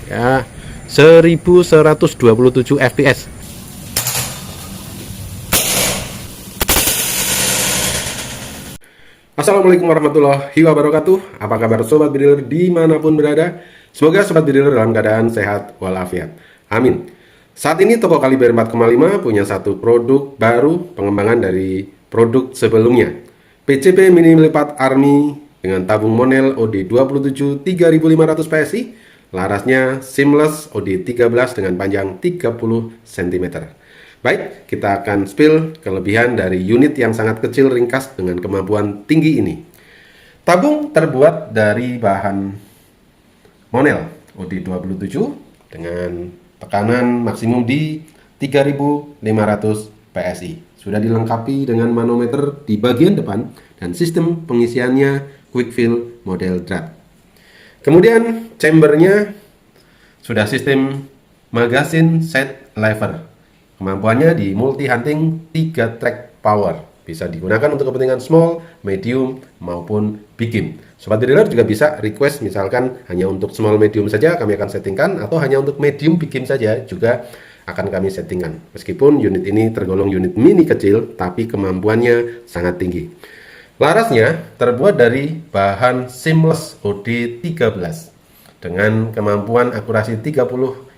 ya, 1127 fps. Assalamualaikum warahmatullahi wabarakatuh. Apa kabar sobat bediler dimanapun berada? Semoga sobat bediler dalam keadaan sehat walafiat. Amin. Saat ini toko Kaliber 4,5 punya satu produk baru pengembangan dari produk sebelumnya. PCP Mini Lipat Army dengan tabung monel OD27 3500 PSI, larasnya seamless OD13 dengan panjang 30 cm. Baik, kita akan spill kelebihan dari unit yang sangat kecil ringkas dengan kemampuan tinggi ini. Tabung terbuat dari bahan monel OD27 dengan tekanan maksimum di 3500 PSI. Sudah dilengkapi dengan manometer di bagian depan dan sistem pengisiannya quick fill model drat. Kemudian chambernya sudah sistem magazine set lever. Kemampuannya di multi hunting 3 track power. Bisa digunakan untuk kepentingan small, medium, maupun big game. Sobat bediler juga bisa request misalkan hanya untuk small medium saja kami akan settingkan, atau hanya untuk medium big game saja juga akan kami settingkan. Meskipun unit ini tergolong unit mini kecil, tapi kemampuannya sangat tinggi. Larasnya terbuat dari bahan seamless OD13 dengan kemampuan akurasi 30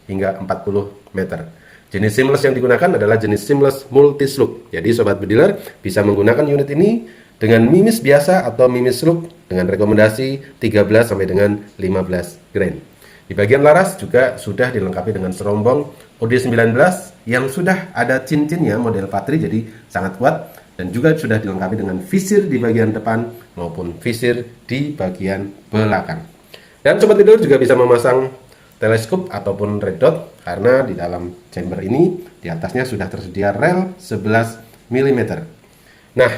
hingga 40 meter. Jenis seamless yang digunakan adalah jenis seamless multi slug. Jadi sobat bediler bisa menggunakan unit ini dengan mimis biasa atau mimis slug dengan rekomendasi 13 sampai dengan 15 grain. Di bagian laras juga sudah dilengkapi dengan serombong OD19 yang sudah ada cincinnya model Patri, jadi sangat kuat, dan juga sudah dilengkapi dengan visir di bagian depan maupun visir di bagian belakang. Dan sobat bediler juga bisa memasang teleskop ataupun red dot karena di dalam chamber ini di atasnya sudah tersedia rel 11 mm. Nah,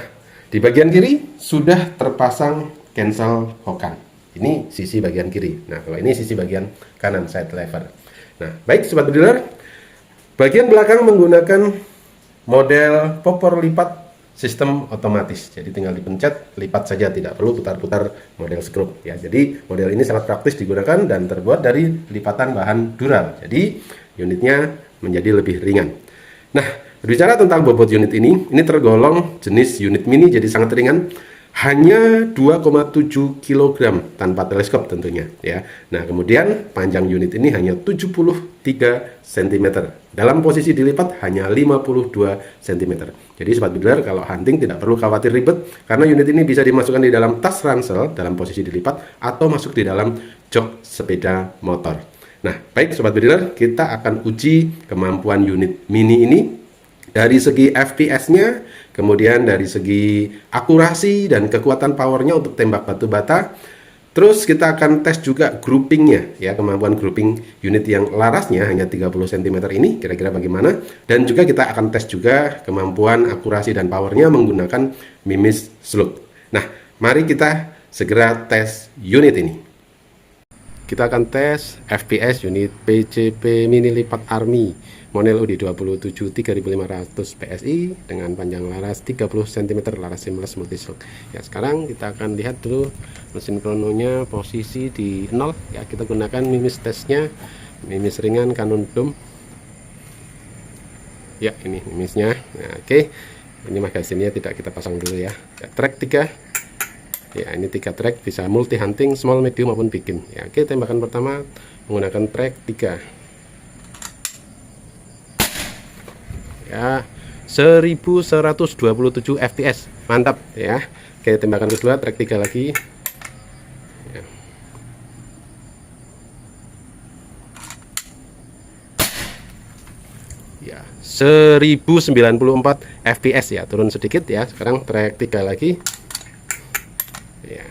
di bagian kiri sudah terpasang cancel hokan. Ini sisi bagian kiri. Nah, kalau ini sisi bagian kanan side lever. Nah, baik sobat bediler, bagian belakang menggunakan model popor lipat sistem otomatis. Jadi tinggal dipencet, lipat saja, tidak perlu putar-putar model skrup ya. Jadi model ini sangat praktis digunakan dan terbuat dari lipatan bahan dural. Jadi unitnya menjadi lebih ringan. Nah, berbicara tentang bobot unit ini tergolong jenis unit mini, jadi sangat ringan. Hanya 2,7 kg tanpa teleskop tentunya ya. Nah, kemudian panjang unit ini hanya 73 cm. Dalam posisi dilipat hanya 52 cm. Jadi sobat bediler kalau hunting tidak perlu khawatir ribet karena unit ini bisa dimasukkan di dalam tas ransel dalam posisi dilipat atau masuk di dalam jok sepeda motor. Nah, baik sobat bediler, kita akan uji kemampuan unit mini ini dari segi FPS-nya, kemudian dari segi akurasi dan kekuatan powernya untuk tembak batu bata. Terus kita akan tes juga groupingnya ya, kemampuan grouping unit yang larasnya hanya 30 cm ini kira-kira bagaimana. Dan juga kita akan tes juga kemampuan akurasi dan powernya menggunakan mimis slug. Nah, mari kita segera tes unit ini. Kita akan tes FPS unit PCP Mini Lipat Army model OD27 3500 PSI dengan panjang laras 30 cm, laras seamless multislug. Ya, sekarang kita akan lihat dulu mesin krononya posisi di 0 ya. Kita gunakan mimis tesnya, mimis ringan Canon Dome. Ya, ini mimisnya. Nah, oke. Ini magazinnya tidak kita pasang dulu ya. Track 3. Ya, ini 3 track, bisa multi hunting, small, medium maupun big game. Ya, oke, tembakan pertama menggunakan track 3. Ya, 1127 fps. Mantap ya. Oke, tembakan kedua track 3 lagi. Ya. Ya, 1094 fps ya, turun sedikit ya. Sekarang track 3 lagi. Ya.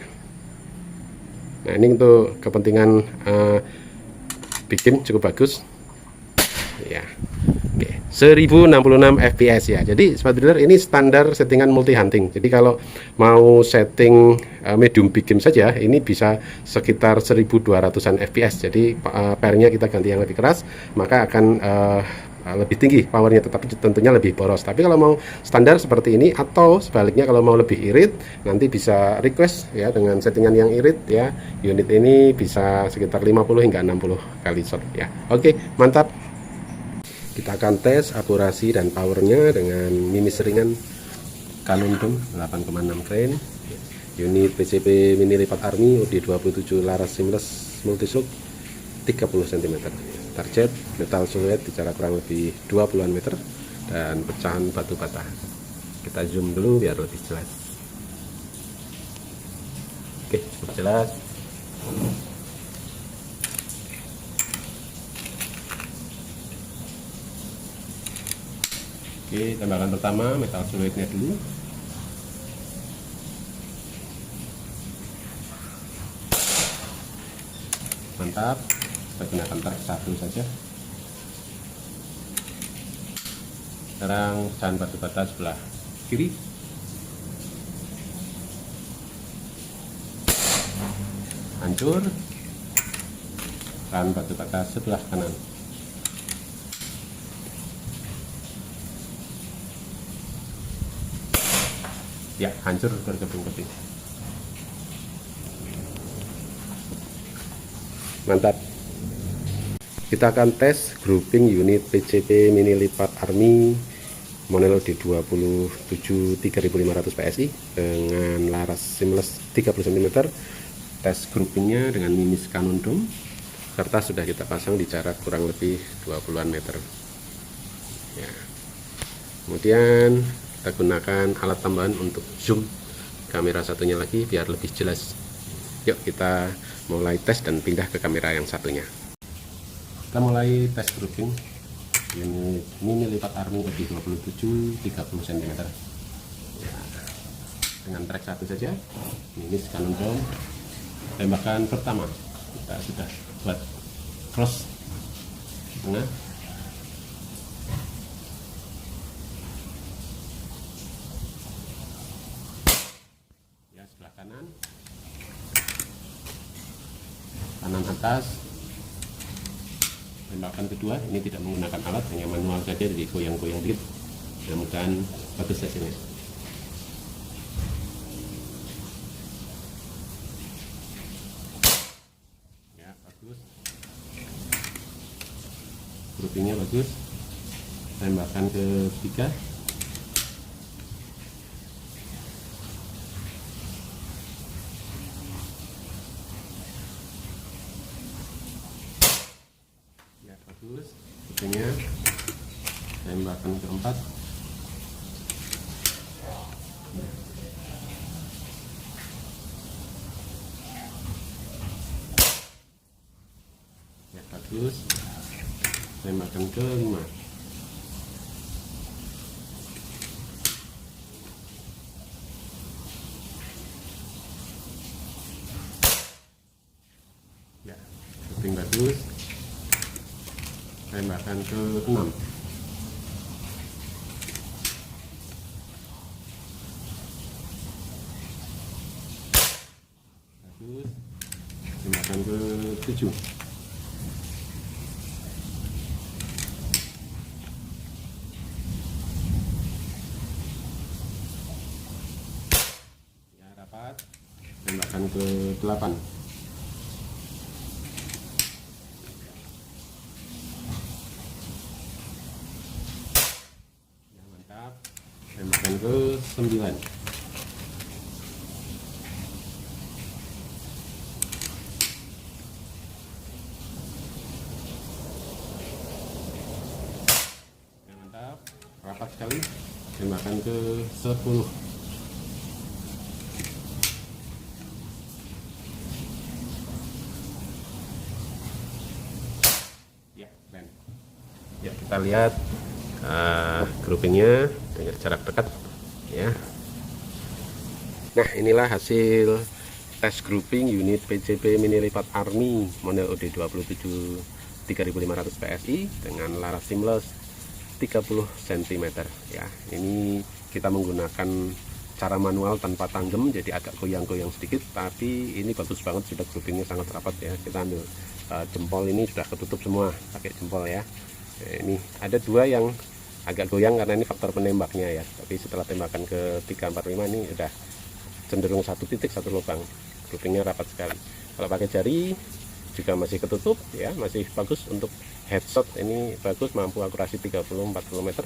Nah, ini untuk kepentingan bikin cukup bagus ya. Oke, 1066 fps ya. Jadi sobat bediler, ini standar settingan multi hunting. Jadi kalau mau setting medium big game saja ini bisa sekitar 1200-an fps. Jadi pairnya kita ganti yang lebih keras, maka akan lebih tinggi powernya, tetapi tentunya lebih boros. Tapi kalau mau standar seperti ini, atau sebaliknya kalau mau lebih irit, nanti bisa request ya dengan settingan yang irit ya. Unit ini bisa sekitar 50 hingga 60 kali shot ya. Oke, mantap. Kita akan tes akurasi dan powernya dengan mini seringan Canon Dome 8,6 grain, unit PCP mini lipat Army OD27 laras seamless multishock 30 cm. Target metal siluet bicara kurang lebih 20-an meter dan pecahan batu bata. Kita zoom dulu biar lebih jelas. Oke, cukup jelas. Oke, tembakan pertama metal siluetnya dulu. Mantap. Kita gunakan trek 1 saja. Sekarang pecahan batu bata sebelah kiri. Hancur. Pecahan batu bata sebelah kanan. Ya, hancur berkeping-keping. Mantap. Kita akan tes grouping unit PCP mini lipat Army model D27 3500 PSI dengan laras seamless 30 cm. Tes groupingnya dengan mini Canon Dome, serta sudah kita pasang di jarak kurang lebih 20-an meter ya. Kemudian kita gunakan alat tambahan untuk zoom kamera satunya lagi biar lebih jelas. Yuk kita mulai tes dan pindah ke kamera yang satunya. Kita mulai tes grouping unit mini lipat Army OD27 30 cm ya. Dengan track 1 saja, ini Canon Dome. Tembakan pertama kita sudah buat cross tengah. Ya, sebelah kanan atas. Tembakan kedua ini tidak menggunakan alat, hanya manual saja, jadi goyang-goyang dikit. Mudah-mudahan bagus hasilnya. Ya, bagus. Groupingnya bagus. Tembakan ketiga. Bagus, groupingnya. Tembakan keempat. Ya, bagus. Tembakan kelima. Ya, grouping bagus. Tembakan ke-6. Bagus. Tembakan ke-7. Ya, rapat. Tembakan ke-8. Tembakan ke-9. Ya, mantap, rapat sekali. Tembakan ke-10. Ya, keren. Ya, kita lihat groupingnya dengan jarak dekat ya. Nah, inilah hasil tes grouping unit PCP mini lipat Army model OD27 3500 PSI dengan laras seamless 30 cm ya. Ini kita menggunakan cara manual tanpa tanggem, jadi agak goyang-goyang sedikit, tapi ini bagus banget, sudah groupingnya sangat rapat ya. Kita ambil jempol ini sudah ketutup semua pakai jempol ya. Ini ada dua yang agak goyang karena ini faktor penembaknya ya, tapi setelah tembakan ke 345 ini udah cenderung satu titik satu lubang, groupingnya rapat sekali. Kalau pakai jari juga masih ketutup ya, masih bagus untuk headshot. Ini bagus, mampu akurasi 30-40 meter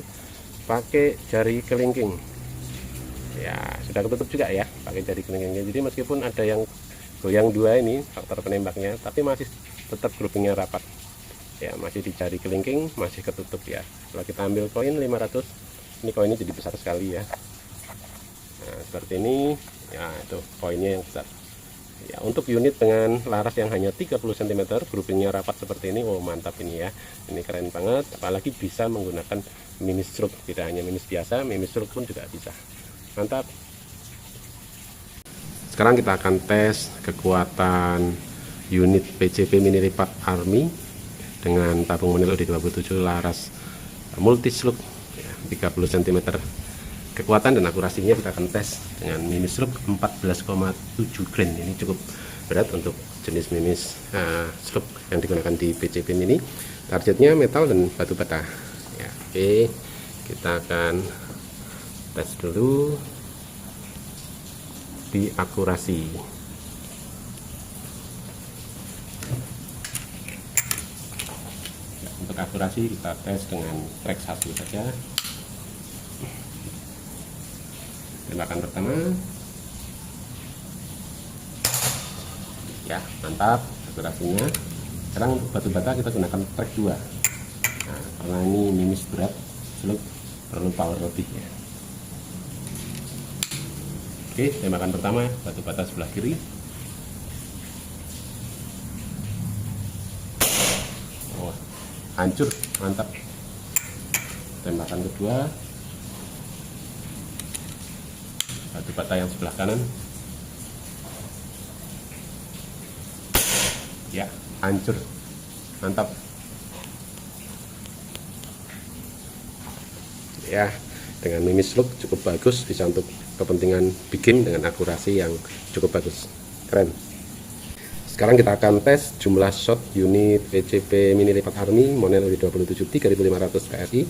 pakai jari kelingking ya, sudah ketutup juga ya pakai jari kelingking. Jadi meskipun ada yang goyang dua ini faktor penembaknya, tapi masih tetap groupingnya rapat ya, masih di jari kelingking, masih ketutup ya. Kalau kita ambil koin 500, ini koinnya jadi besar sekali ya. Nah seperti ini ya, itu koinnya yang besar ya. Untuk unit dengan laras yang hanya 30 cm, groupingnya rapat seperti ini, oh mantap ini ya, ini keren banget. Apalagi bisa menggunakan mini stroke, tidak hanya mini biasa, mini stroke pun juga bisa, mantap. Sekarang kita akan tes kekuatan unit PCP mini lipat Army dengan tabung menil UD27 laras multi slug ya, 30 cm. Kekuatan dan akurasinya kita akan tes dengan mini slug 14,7 grain. Ini cukup berat untuk jenis mini slug yang digunakan di PCP mini. Targetnya metal dan batu bata ya. Oke, kita akan tes dulu di akurasi. Untuk akurasi kita tes dengan track 1 saja. Tembakan pertama ya, mantap akurasinya. Sekarang untuk batu bata kita gunakan track 2. Nah, karena ini mimis berat, slug perlu power lebih ya. Oke, tembakan pertama batu bata sebelah kiri. Hancur, mantap. Tembakan kedua batu bata yang sebelah kanan ya, hancur, mantap ya. Dengan mini slug cukup bagus, bisa untuk kepentingan bikin dengan akurasi yang cukup bagus, keren. Sekarang kita akan tes jumlah shot unit PCP mini lipat Army model UD27 3500 PSI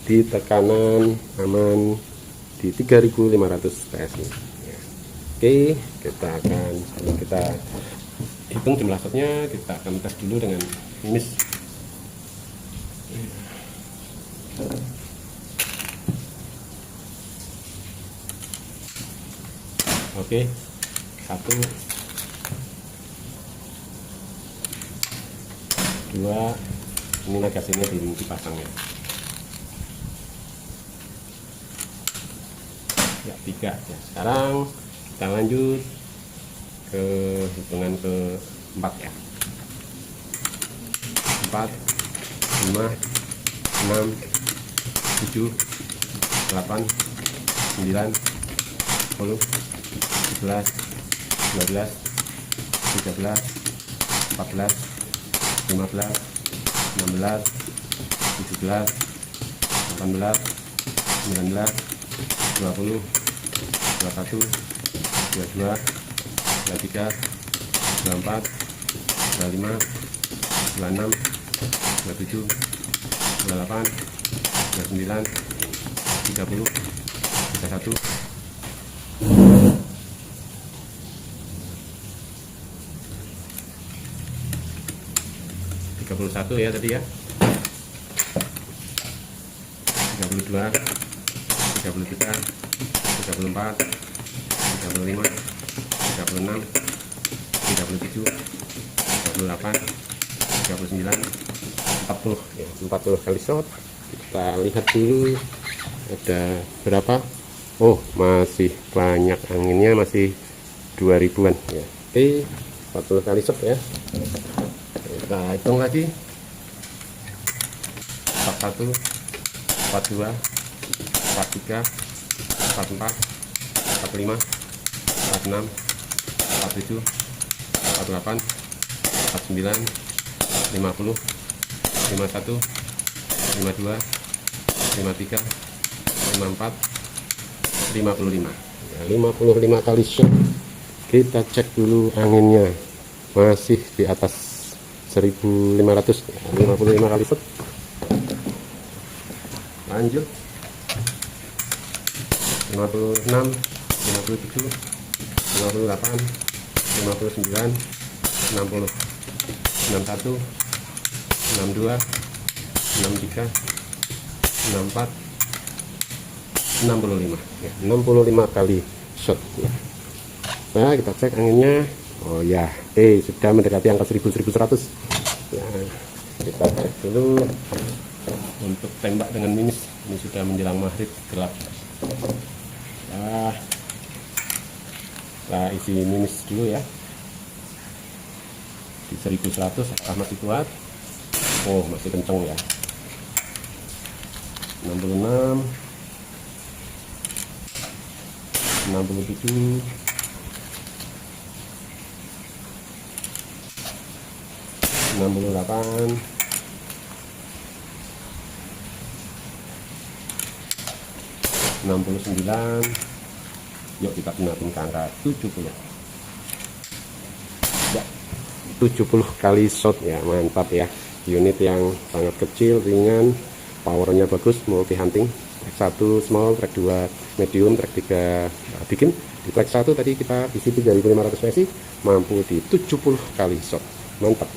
di tekanan aman di 3500 PSI ya. Oke, kita akan hitung jumlah shotnya. Kita akan tes dulu dengan minis. Oke, 1 2, ini negasinya dipasang ya. Ya 3 ya. Sekarang kita lanjut ke hitungan ke-4 ya. 4 5 6 7 8 9 10 11 12 13 14 15 16 17 18 19 20 21 22 23 24 25 26 27 28 29 30 31 31 ya tadi ya, 32 33 34 35 36 37 38 39 40 ya, 40 kali shot. Kita lihat dulu ada berapa. Oh, masih banyak, anginnya masih 2000-an ya. Oke, 40 kali shot ya. Kita hitung lagi. 41 42 43 44 45 46 47 48 49 50 51 52 53 54 55 ya, 55 kali shot. Kita cek dulu anginnya, masih di atas 1500 ya, 55 kali shot lanjut 56, 57, 58, 59, 60, 61, 62, 63, 64, 65 ya, 65 kali shot ya. Nah, kita cek anginnya. Oh ya, sudah mendekati angka 1100 ya. Kita cek dulu untuk tembak dengan minus. Ini sudah menjelang maghrib, gelap. Nah, isi minus dulu ya di 1100. Apakah masih kuat? Oh, masih kenceng ya. 66, 67, 68, 69. Yuk kita benarin ke angka 70 ya, 70 kali shot ya. Mantap ya, unit yang sangat kecil, ringan, powernya bagus, multi hunting. Track 1 small, track 2 medium, track 3 bikin. Di track 1 tadi kita isi 3500 PSI, mampu di 70 kali shot. Mantap.